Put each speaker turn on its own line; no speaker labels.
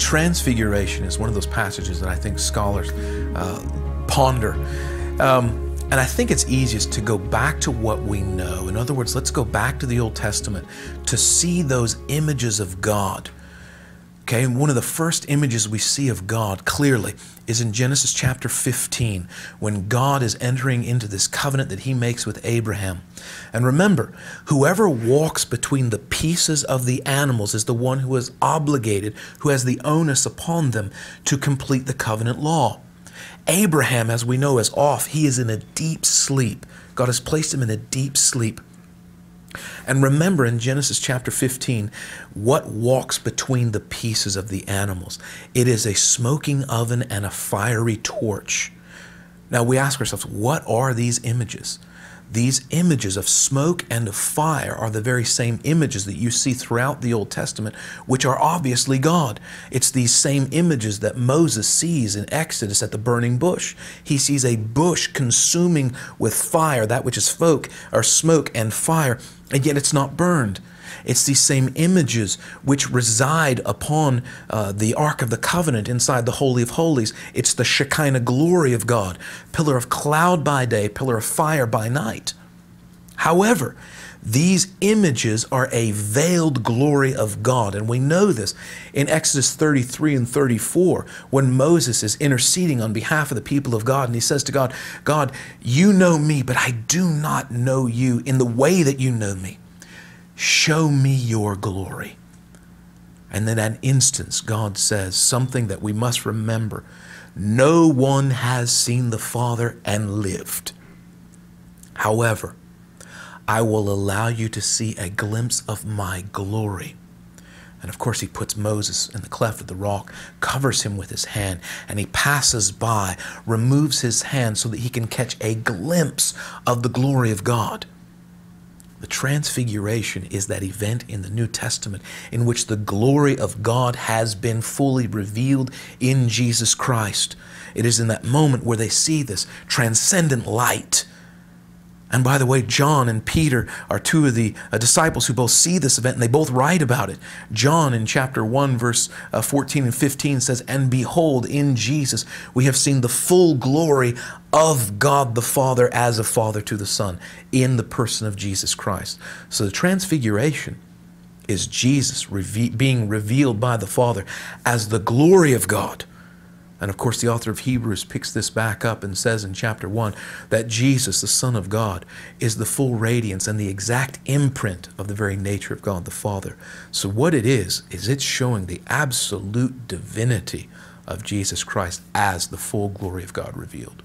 Transfiguration is one of those passages that I think scholars ponder. And I think it's easiest to go back to what we know. In other words, let's go back to the Old Testament to see those images of God. Okay, and one of the first images we see of God clearly is in Genesis chapter 15, when God is entering into this covenant that he makes with Abraham. And remember, whoever walks between the pieces of the animals is the one who is obligated, who has the onus upon them to complete the covenant law. Abraham, as we know, is off. He is in a deep sleep. God has placed him in a deep sleep. And remember in Genesis chapter 15, what walks between the pieces of the animals? It is a smoking oven and a fiery torch. Now we ask ourselves, what are these images? These images of smoke and of fire are the very same images that you see throughout the Old Testament, which are obviously God. It's these same images that Moses sees in Exodus at the burning bush. He sees a bush consuming with fire, that which is smoke and fire, and yet it's not burned. It's these same images which reside upon the Ark of the Covenant inside the Holy of Holies. It's the Shekinah glory of God, pillar of cloud by day, pillar of fire by night. However, these images are a veiled glory of God, and we know this in Exodus 33 and 34, when Moses is interceding on behalf of the people of God, and he says to God, God, you know me, but I do not know you in the way that you know me. Show me your glory. And in that instance, God says something that we must remember. No one has seen the Father and lived. However, I will allow you to see a glimpse of my glory. And of course, he puts Moses in the cleft of the rock, covers him with his hand, and he passes by, removes his hand so that he can catch a glimpse of the glory of God. The Transfiguration is that event in the New Testament in which the glory of God has been fully revealed in Jesus Christ. It is in that moment where they see this transcendent light. And by the way, John and Peter are two of the disciples who both see this event, and they both write about it. John in chapter 1, verse 14 and 15 says, and behold, in Jesus we have seen the full glory of God the Father as a Father to the Son in the person of Jesus Christ. So the Transfiguration is Jesus being revealed by the Father as the glory of God. And of course, the author of Hebrews picks this back up and says in chapter 1 that Jesus, the Son of God, is the full radiance and the exact imprint of the very nature of God the Father. So what it is it's showing the absolute divinity of Jesus Christ as the full glory of God revealed.